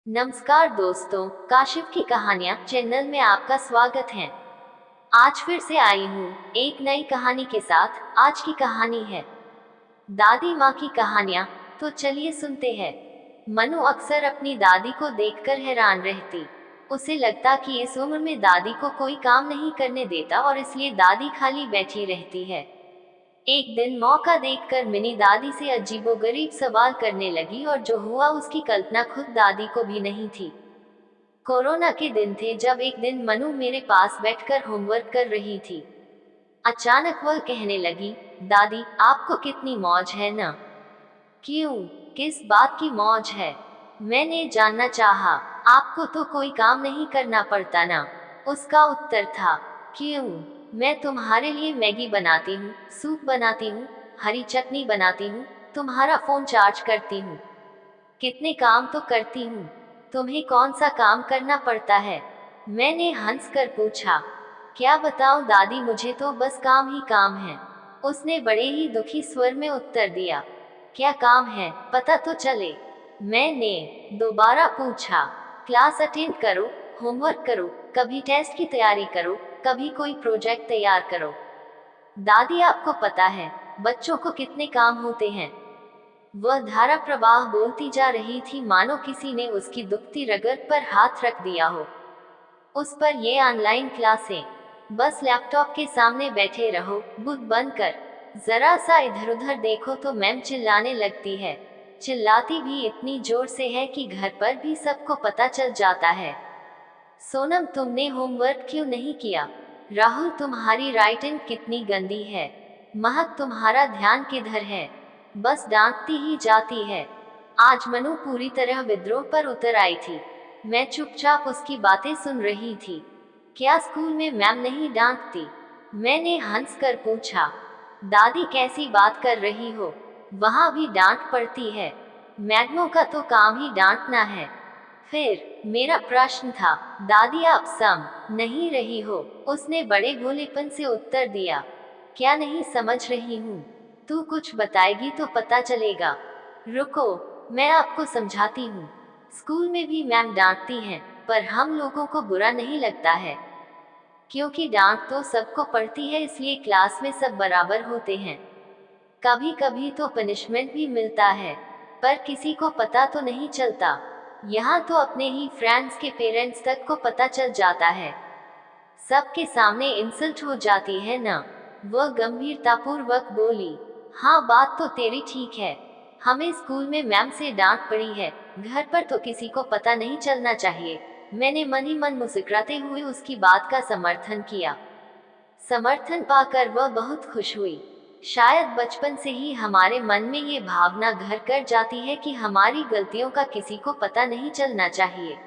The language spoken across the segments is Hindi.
नमस्कार दोस्तों, काशिफ की कहानियाँ चैनल में आपका स्वागत है। आज फिर से आई हूँ एक नई कहानी के साथ। आज की कहानी है दादी माँ की कहानियाँ। तो चलिए सुनते हैं। मनु अक्सर अपनी दादी को देखकर हैरान रहती। उसे लगता कि इस उम्र में दादी को कोई काम नहीं करने देता और इसलिए दादी खाली बैठी रहती है। एक दिन मौका देखकर मिनी दादी से अजीबोगरीब सवाल करने लगी और जो हुआ उसकी कल्पना खुद दादी को भी नहीं थी। कोरोना के दिन थे जब एक दिन मनु मेरे पास बैठकर होमवर्क कर रही थी। अचानक वह कहने लगी, दादी आपको कितनी मौज है ना। क्यों, किस बात की मौज है? मैंने जानना चाहा। आपको तो कोई काम नहीं करना पड़ता ना। उसका उत्तर था, क्यों, मैं तुम्हारे लिए मैगी बनाती हूँ, सूप बनाती हूँ, हरी चटनी बनाती हूँ, तुम्हारा फोन चार्ज करती हूँ। कितने काम तो करती हूँ। तुम्हें कौन सा काम करना पड़ता है? मैंने हंसकर पूछा। क्या बताऊं दादी, मुझे तो बस काम ही काम है। उसने बड़े ही दुखी स्वर में उत्तर दिया। क्या काम है, पता तो चले। मैंने दोबारा पूछा। क्लास अटेंड करो, होमवर्क करो, कभी टेस्ट की तैयारी करो, कभी कोई प्रोजेक्ट तैयार करो। दादी आपको पता है बच्चों को कितने काम होते हैं। वह धारा प्रवाह बोलती जा रही थी मानो किसी ने उसकी दुखती रगत पर हाथ रख दिया हो। उस पर ये ऑनलाइन क्लासें, बस लैपटॉप के सामने बैठे रहो, बुक बंद कर, जरा सा इधर उधर देखो तो मैम चिल्लाने लगती है। चिल्लाती भी इतनी जोर से है कि घर पर भी सबको पता चल जाता है। सोनम तुमने होमवर्क क्यों नहीं किया? राहुल तुम्हारी राइटिंग कितनी गंदी है। महक तुम्हारा ध्यान किधर है? बस डांटती ही जाती है। आज मनु पूरी तरह विद्रोह पर उतर आई थी। मैं चुपचाप उसकी बातें सुन रही थी। क्या स्कूल में मैम नहीं डांटती? मैंने हंसकर पूछा। दादी कैसी बात कर रही हो, वहाँ भी डांट पड़ती है। मैडमों का तो काम ही डांटना है। फिर मेरा प्रश्न था, दादी आप सम नहीं रही हो? उसने बड़े भोलेपन से उत्तर दिया। क्या नहीं समझ रही हूँ? तू कुछ बताएगी तो पता चलेगा। रुको, मैं आपको समझाती हूँ। स्कूल में भी मैम डांटती हैं, पर हम लोगों को बुरा नहीं लगता है, क्योंकि डांट तो सबको पड़ती है, इसलिए क्लास में सब बराबर होते हैं। कभी कभी तो पनिशमेंट भी मिलता है, पर किसी को पता तो नहीं चलता। यहाँ तो अपने ही फ्रेंड्स के पेरेंट्स तक को पता चल जाता है। सबके सामने इंसल्ट हो जाती है ना। वह गंभीरतापूर्वक बोली। हाँ बात तो तेरी ठीक है। हमें स्कूल में मैम से डांट पड़ी है, घर पर तो किसी को पता नहीं चलना चाहिए। मैंने मन ही मन मुस्कुराते हुए उसकी बात का समर्थन किया। समर्थन पाकर वह बहुत खुश हुई। शायद बचपन से ही हमारे मन में ये भावना घर कर जाती है कि हमारी गलतियों का किसी को पता नहीं चलना चाहिए।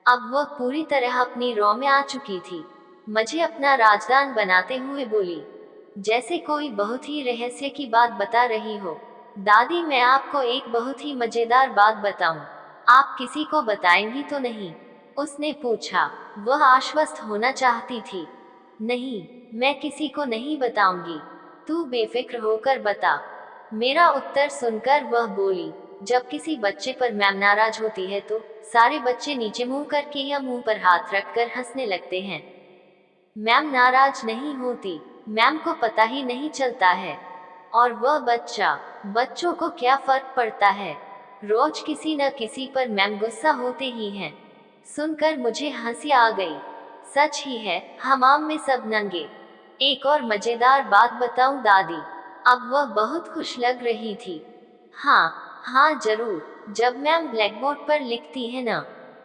अब वह पूरी तरह अपनी रौ में आ चुकी थी। मुझे अपना राजदान बनाते हुए बोली, जैसे कोई बहुत ही रहस्य की बात बता रही हो। दादी मैं आपको एक बहुत ही मजेदार बात बताऊं, आप किसी को बताएंगी तो नहीं? उसने पूछा। वह आश्वस्त होना चाहती थी। नहीं, मैं किसी को नहीं बताऊंगी, तू बेफिक्र होकर बता। मेरा उत्तर सुनकर वह बोली, जब किसी बच्चे पर मैम नाराज होती है तो सारे बच्चे नीचे मुंह करके या मुंह पर हाथ रखकर हंसने लगते हैं। मैम नाराज नहीं होती, मैम को पता ही नहीं चलता है। और वह बच्चा, बच्चों को क्या फर्क पड़ता है, रोज किसी न किसी पर मैम गुस्सा होते ही हैं। सुनकर मुझे हंसी आ गई। सच ही है, हमाम में सब नंगे। एक और मजेदार बात बताऊं दादी? अब वह बहुत खुश लग रही थी। हाँ हाँ जरूर, जब मैम ब्लैकबोर्ड पर लिखती है ना,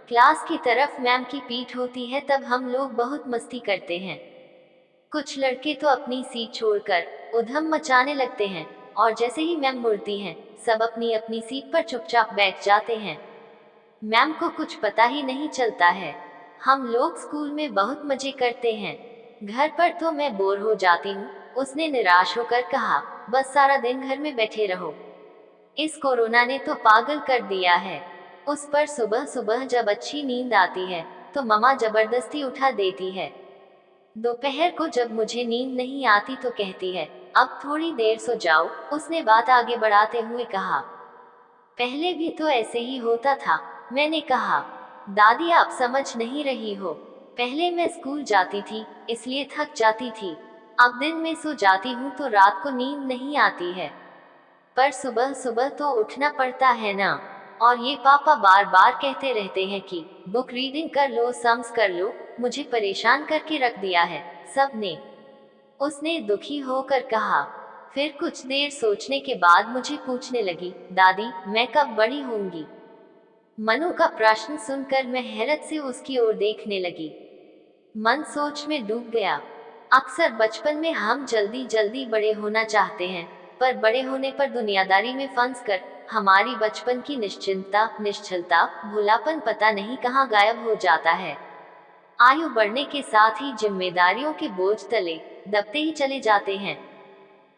क्लास की तरफ मैम की पीठ होती है, तब हम लोग बहुत मस्ती करते हैं। कुछ लड़के तो अपनी सीट छोड़कर उधम मचाने लगते हैं, और जैसे ही मैम मुड़ती हैं, सब अपनी अपनी सीट पर चुपचाप बैठ जाते हैं। मैम को कुछ पता ही नहीं चलता है। हम लोग स्कूल में बहुत मजे करते हैं, घर पर तो मैं बोर हो जाती हूँ। उसने निराश होकर कहा, बस सारा दिन घर में बैठे रहो। इस कोरोना ने तो पागल कर दिया है। उस पर सुबह सुबह जब अच्छी नींद आती है तो मम्मा जबरदस्ती उठा देती है। दोपहर को जब मुझे नींद नहीं आती तो कहती है, अब थोड़ी देर सो जाओ। उसने बात आगे बढ़ाते हुए कहा, पहले भी तो ऐसे ही होता था, मैंने कहा, दादी आप समझ नहीं रही हो, पहले मैं स्कूल जाती थी इसलिए थक जाती थी, अब दिन में सो जाती हूँ तो रात को नींद नहीं आती है, पर सुबह सुबह तो उठना पड़ता है ना। और ये पापा बार बार कहते रहते हैं कि बुक रीडिंग कर लो, सम्स कर लो, मुझे परेशान करके रख दिया है सबने। उसने दुखी होकर कहा। फिर कुछ देर सोचने के बाद मुझे पूछने लगी, दादी मैं कब बड़ी होंगी? मनु का प्रश्न सुनकर मैं हैरत से उसकी ओर देखने लगी। मन सोच में डूब गया। अक्सर बचपन में हम जल्दी जल्दी बड़े होना चाहते हैं, पर बड़े होने पर दुनियादारी में फंस कर हमारी बचपन की निश्चिंतता, निश्चलता, भोलापन पता नहीं कहाँ गायब हो जाता है। आयु बढ़ने के साथ ही जिम्मेदारियों के बोझ तले दबते ही चले जाते हैं।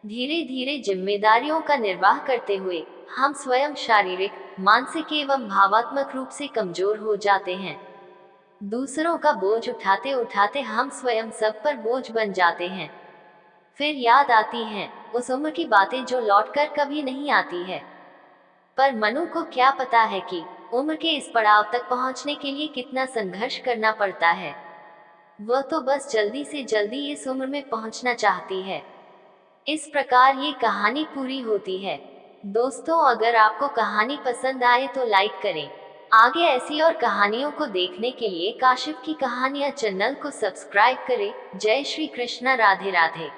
धीरे धीरे जिम्मेदारियों का निर्वाह करते हुए हम स्वयं शारीरिक, मानसिक एवं भावात्मक रूप से कमजोर हो जाते हैं। दूसरों का बोझ उठाते उठाते हम स्वयं सब पर बोझ बन जाते हैं। फिर याद आती हैं उस उम्र की बातें जो लौटकर कभी नहीं आती है। पर मनु को क्या पता है कि उम्र के इस पड़ाव तक पहुंचने के लिए कितना संघर्ष करना पड़ता है। वह तो बस जल्दी से जल्दी इस उम्र में पहुंचना चाहती है। इस प्रकार ये कहानी पूरी होती है। दोस्तों, अगर आपको कहानी पसंद आए तो लाइक करें। आगे ऐसी और कहानियों को देखने के लिए काशिफ की कहानियां चैनल को सब्सक्राइब करें। जय श्री कृष्णा, राधे राधे।